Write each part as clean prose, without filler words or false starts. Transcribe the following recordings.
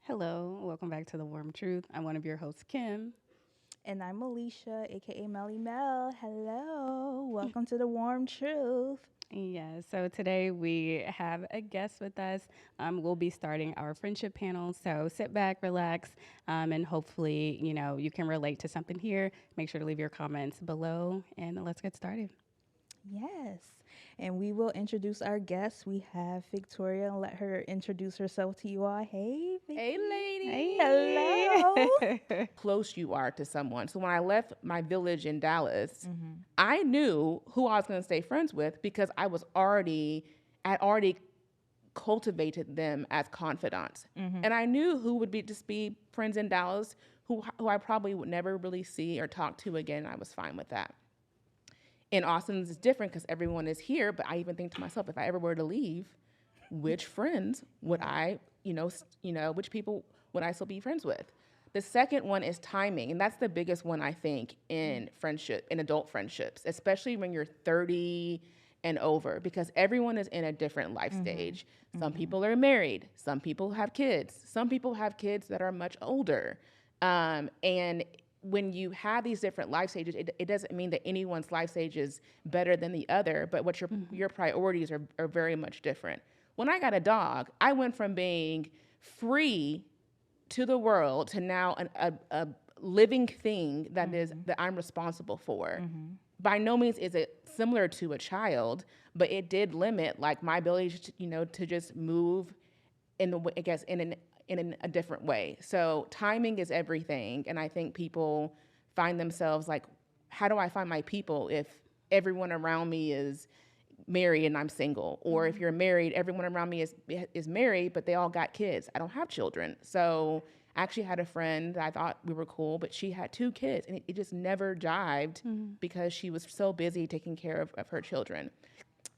Hello, welcome back to The Warm Truth. I'm one of your hosts, Kim. And I'm Alicia, aka Melly Mel. Hello. Welcome to the Warm Truth. Yeah, so today we have a guest with us. We'll be starting our friendship panel. So sit back, relax, and hopefully, you can relate to something here. Make sure to leave your comments below, and let's get started. Yes. And we will introduce our guest. We have Victoria and let her introduce herself to you all. Hey, Hey, Vicky. Hello. Hey. close you are to someone. So when I left my village in Dallas, Mm-hmm. I knew who I was going to stay friends with because I had already cultivated them as confidants. Mm-hmm. And I knew who would be friends in Dallas who I probably would never really see or talk to again. I was fine with that. In Austin, it's different because everyone is here, but I even think to myself, if I ever were to leave, which friends would which people would I still be friends with? The second one is timing, and that's the biggest one I think in friendship, in adult friendships, especially when you're 30 and over, because everyone is in a different life Mm-hmm. stage. Some people are married, some people have kids, some people have kids that are much older, and when you have these different life stages, it doesn't mean that anyone's life stage is better than the other, but what your priorities are very much different. When I got a dog, I went from being free to the world to now a living thing that I'm responsible for. Mm-hmm. By no means is it similar to a child, but it did limit like my ability to, to just move in the I guess in a different way. So timing is everything, and I think people find themselves like, how do I find my people if everyone around me is married and I'm single, or if you're married, everyone around me is married, but they all got kids. I don't have children, so I actually had a friend that I thought we were cool, but she had two kids, and it just never jived because she was so busy taking care of her children.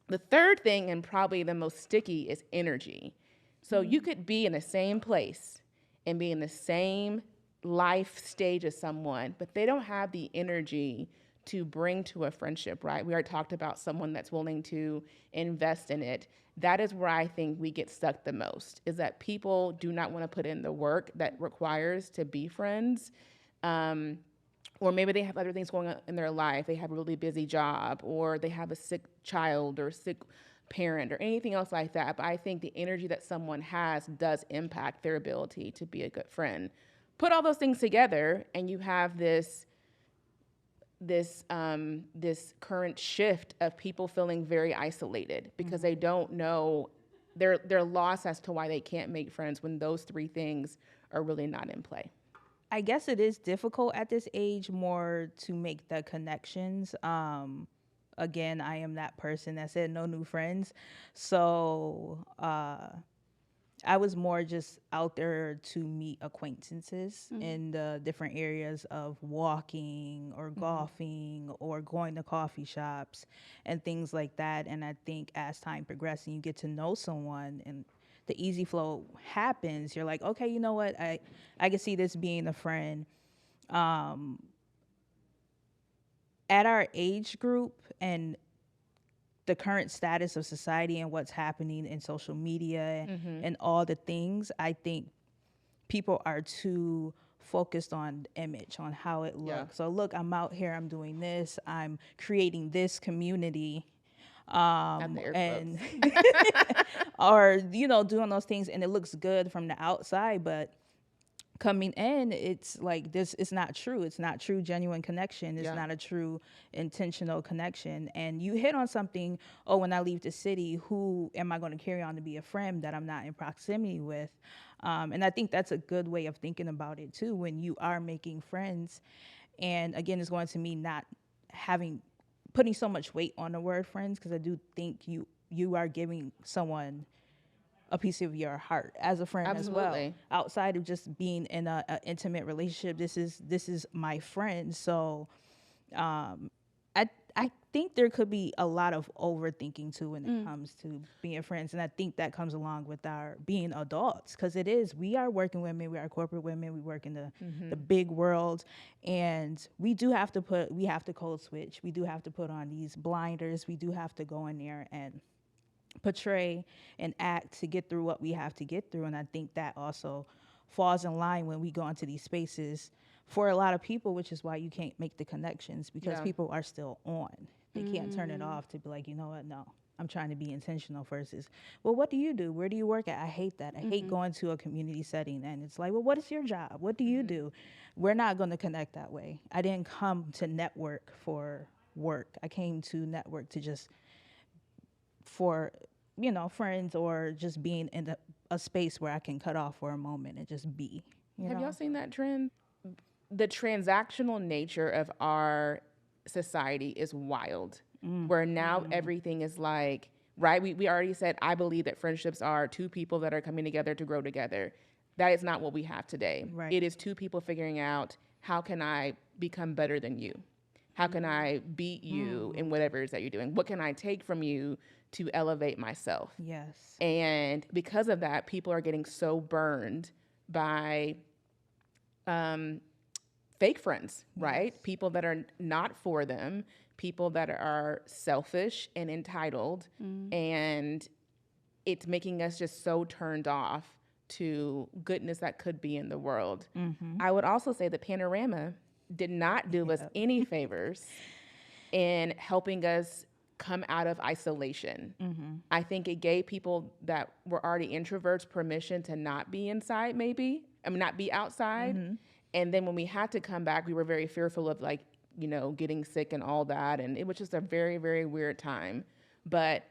The third thing, and probably the most sticky, is energy. So you could be in the same place and be in the same life stage as someone, but they don't have the energy to bring to a friendship, right? We already talked about someone that's willing to invest in it. That is where I think we get stuck the most, is that people do not want to put in the work that requires to be friends. Um, or maybe they have other things going on in their life. They have a really busy job, or they have a sick child or sick parent or anything else like that. But I think the energy that someone has does impact their ability to be a good friend. Put all those things together, and you have this current shift of people feeling very isolated because they don't know, they're lost as to why they can't make friends when those three things are really not in play. I guess it is difficult at this age more to make the connections. Again, I am that person that said no new friends. So, I was more just out there to meet acquaintances in the different areas of walking or golfing or going to coffee shops and things like that. And I think as time progresses and you get to know someone and the easy flow happens, you're like, okay, you know what? I can see this being a friend. Um, at our age group and the current status of society and what's happening in social media and all the things, I think people are too focused on image, on how it Yeah. looks. So look, I'm out here, I'm doing this, I'm creating this community, Not the air and quotes. or doing those things, and it looks good from the outside, but coming in, it's like this, it's not true, it's not true genuine connection, it's Yeah. not a true intentional connection. And you hit on something. Oh, when I leave the city, who am I going to carry on to be a friend that I'm not in proximity with? And I think that's a good way of thinking about it too, when you are making friends. And again, it's going to mean not having putting so much weight on the word friends, because I do think you are giving someone a piece of your heart as a friend as well, Absolutely. outside of just being in a intimate relationship. This is my friend. So I think there could be a lot of overthinking too when it comes to being friends, and I think that comes along with our being adults, because it is, we are working women, we are corporate women, we work in the big world, and we have to code switch, we do have to put on these blinders, we do have to go in there and portray and act to get through what we have to get through. And I think that also falls in line when we go into these spaces for a lot of people, which is why you can't make the connections, because Yeah. people are still on. They can't turn it off to be like, you know what, no, I'm trying to be intentional versus, well, what do you do? Where do you work at? I hate that. I hate going to a community setting and it's like, well, what is your job? What do you do? We're not going to connect that way. I didn't come to network for work. I came to network to just for, you know, friends, or just being in a space where I can cut off for a moment and just be. You Have know? y'all seen that trend? The transactional nature of our society is wild, where now everything is like, right? We already said, I believe that friendships are two people that are coming together to grow together. That is not what we have today. Right. It is two people figuring out, how can I become better than you? How can I beat you in whatever it is that you're doing? What can I take from you to elevate myself? Yes. And because of that, people are getting so burned by fake friends, right? People that are not for them, people that are selfish and entitled, and it's making us just so turned off to goodness that could be in the world. I would also say that Panorama did not do us any favors in helping us come out of isolation. I think it gave people that were already introverts permission to not be inside, maybe. I mean, not be outside. And then when we had to come back, we were very fearful of, like, you know, getting sick and all that. And it was just a very, very weird time. But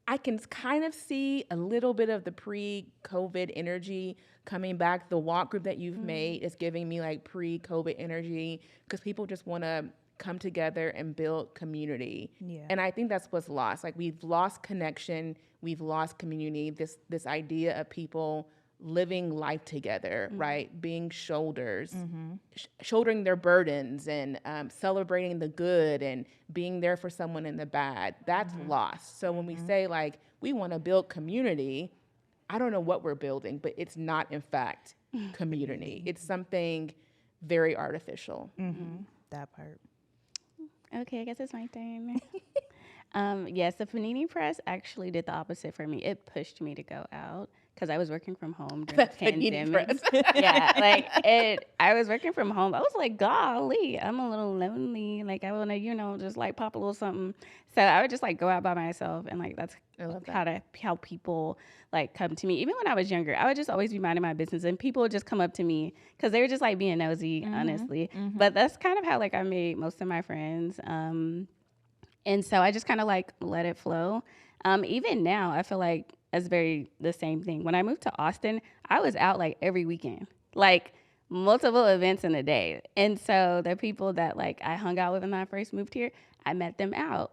I can kind of see a little bit of the pre-COVID energy coming back. The walk group that you've made is giving me like pre-COVID energy, because people just want to come together and build community. Yeah. And I think that's what's lost. Like, we've lost connection, we've lost community, this idea of people living life together, right? Being shoulders, shouldering their burdens, and celebrating the good and being there for someone in the bad. That's lost. So when we say, like, we want to build community, I don't know what we're building, but it's not, in fact, community. It's something very artificial. That part. Okay, I guess it's my turn. Yes, the Panini Press actually did the opposite for me. It pushed me to go out because I was working from home during the Panini pandemic. Press. Yeah, like I was working from home. I was like, golly, I'm a little lonely. Like, I want to, just like pop a little something. So I would just like go out by myself, and like that's I love that. how people like come to me. Even when I was younger, I would just always be minding my business, and people would just come up to me because they were just like being nosy, honestly. But that's kind of how like I made most of my friends. And so I just kind of like let it flow. Even now, I feel like it's very the same thing. When I moved to Austin, I was out like every weekend, like multiple events in a day. And so the people that like I hung out with when I first moved here, I met them out.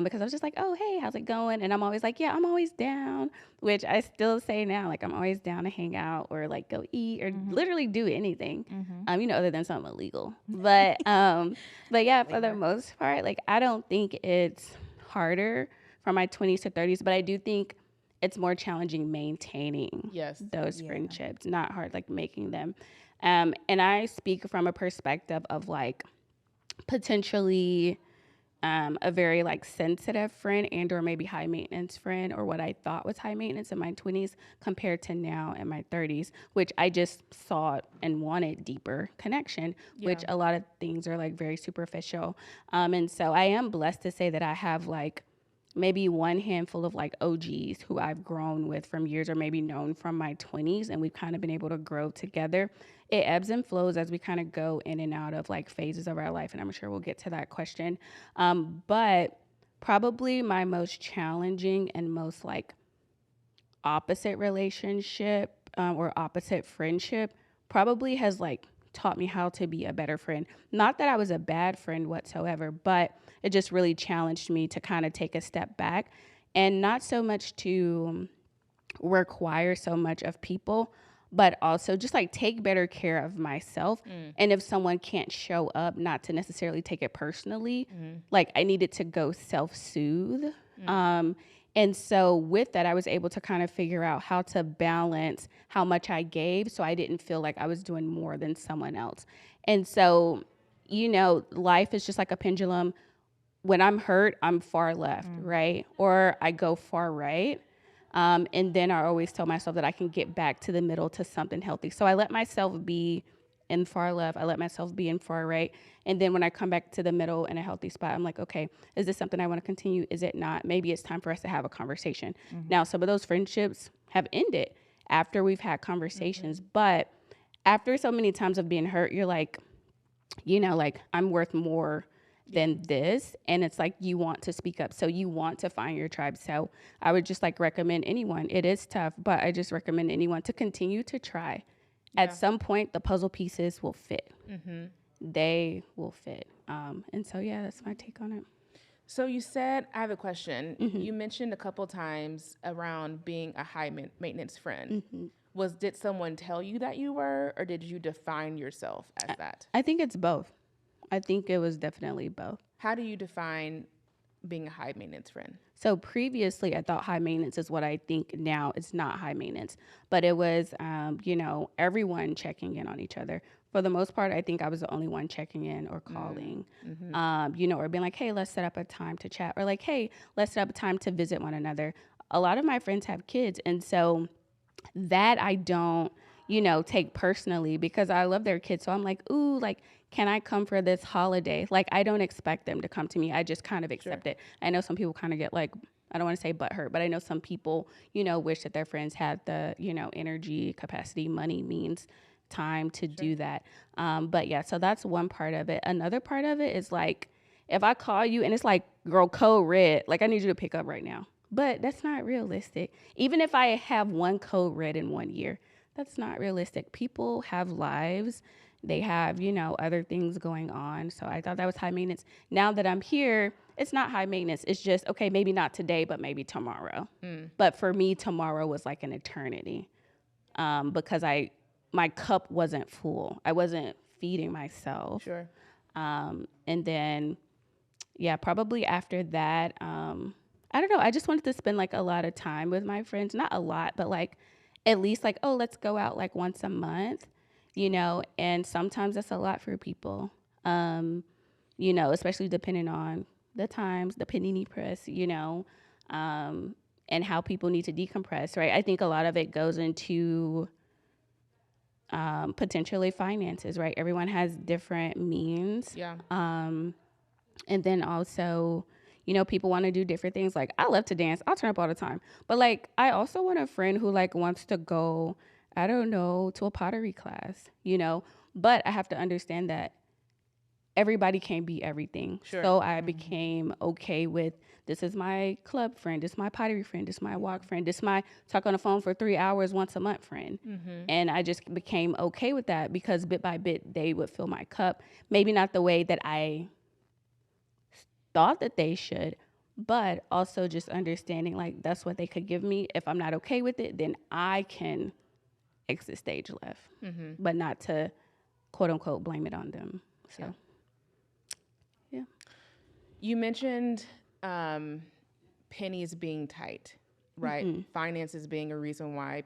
Because I was just like, oh, hey, how's it going? And I'm always like, yeah, I'm always down, which I still say now, like I'm always down to hang out or like go eat or literally do anything, other than something illegal. But yeah, for the most part, like I don't think it's harder from my 20s to 30s, but I do think it's more challenging maintaining Yes. those friendships, not hard, like making them. And I speak from a perspective of like potentially a very like sensitive friend and or maybe high maintenance friend, or what I thought was high maintenance in my 20s compared to now in my 30s, which I just sought and wanted deeper connection, which a lot of things are like very superficial. And so I am blessed to say that I have like maybe one handful of like OGs who I've grown with from years or maybe known from my 20s, and we've kind of been able to grow together. It ebbs and flows as we kind of go in and out of like phases of our life, and I'm sure we'll get to that question. But probably my most challenging and most like opposite relationship or opposite friendship probably has like taught me how to be a better friend. Not that I was a bad friend whatsoever, but it just really challenged me to kind of take a step back and not so much to require so much of people, but also just like take better care of myself. And if someone can't show up, not to necessarily take it personally, like I needed to go self-soothe. And so with that, I was able to kind of figure out how to balance how much I gave so I didn't feel like I was doing more than someone else. And so, life is just like a pendulum. When I'm hurt, I'm far left, right? Or I go far right. And then I always tell myself that I can get back to the middle to something healthy. So I let myself be in far left. I let myself be in far right. And then when I come back to the middle in a healthy spot, I'm like, okay, is this something I want to continue? Is it not? Maybe it's time for us to have a conversation. Now, some of those friendships have ended after we've had conversations, but after so many times of being hurt, you're like, like I'm worth more than this. And it's like you want to speak up. So you want to find your tribe. So I would just like recommend anyone. It is tough, but I just recommend anyone to continue to try. At some point, the puzzle pieces will fit. They will fit. And so, yeah, that's my take on it. So you said, I have a question. You mentioned a couple times around being a high maintenance friend. Did someone tell you that you were, or did you define yourself as that? I think it's both. I think it was definitely both. How do you define being a high maintenance friend? So previously, I thought high maintenance is what I think now. It's not high maintenance, but it was, everyone checking in on each other. For the most part, I think I was the only one checking in or calling, or being like, hey, let's set up a time to chat, or like, hey, let's set up a time to visit one another. A lot of my friends have kids, and so that I don't, take personally because I love their kids. So I'm like, ooh, like, can I come for this holiday? Like, I don't expect them to come to me. I just kind of accept it. I know some people kind of get like, I don't want to say butthurt, but I know some people, wish that their friends had the, energy, capacity, money, means, time to do that. But yeah, so that's one part of it. Another part of it is like, if I call you and it's like, girl, code red, like I need you to pick up right now. But that's not realistic. Even if I have one code red in 1 year, that's not realistic. People have lives. They have, other things going on. So I thought that was high maintenance. Now that I'm here, it's not high maintenance. It's just, okay, maybe not today, but maybe tomorrow. But for me, tomorrow was like an eternity because my cup wasn't full. I wasn't feeding myself. Sure. And then, yeah, probably after that, I don't know. I just wanted to spend like a lot of time with my friends. Not a lot, but like at least like, oh, let's go out like once a month, and sometimes that's a lot for people, especially depending on the times, the panini press, and how people need to decompress, right? I think a lot of it goes into potentially finances, right? Everyone has different means. Yeah. And then also, people want to do different things. Like I love to dance. I'll turn up all the time. But like, I also want a friend who like wants to go, I don't know, to a pottery class, but I have to understand that everybody can't be everything. Sure. So I became okay with, this is my club friend, this is my pottery friend, this is my walk friend, this is my talk on the phone for 3 hours once a month friend. And I just became okay with that because bit by bit, they would fill my cup. Maybe not the way that I thought that they should, but also just understanding like that's what they could give me. If I'm not okay with it, then I can exit stage left, but not to quote unquote blame it on them. So, yeah. You mentioned pennies being tight, right? Finances being a reason why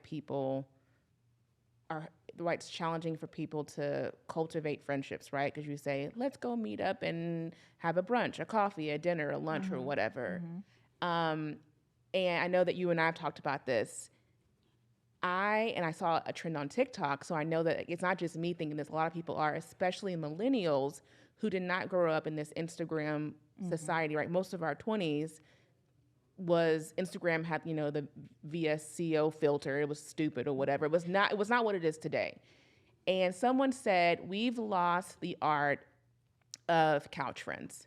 it's challenging for people to cultivate friendships, right? Because you say, let's go meet up and have a brunch, a coffee, a dinner, a lunch, or whatever. And I know that you and I have talked about this. I saw a trend on TikTok, so I know that it's not just me thinking this. A lot of people are, especially millennials who did not grow up in this Instagram society, right? Most of our 20s was Instagram had, the VSCO filter. It was stupid or whatever. It was not what it is today. And someone said, we've lost the art of couch friends.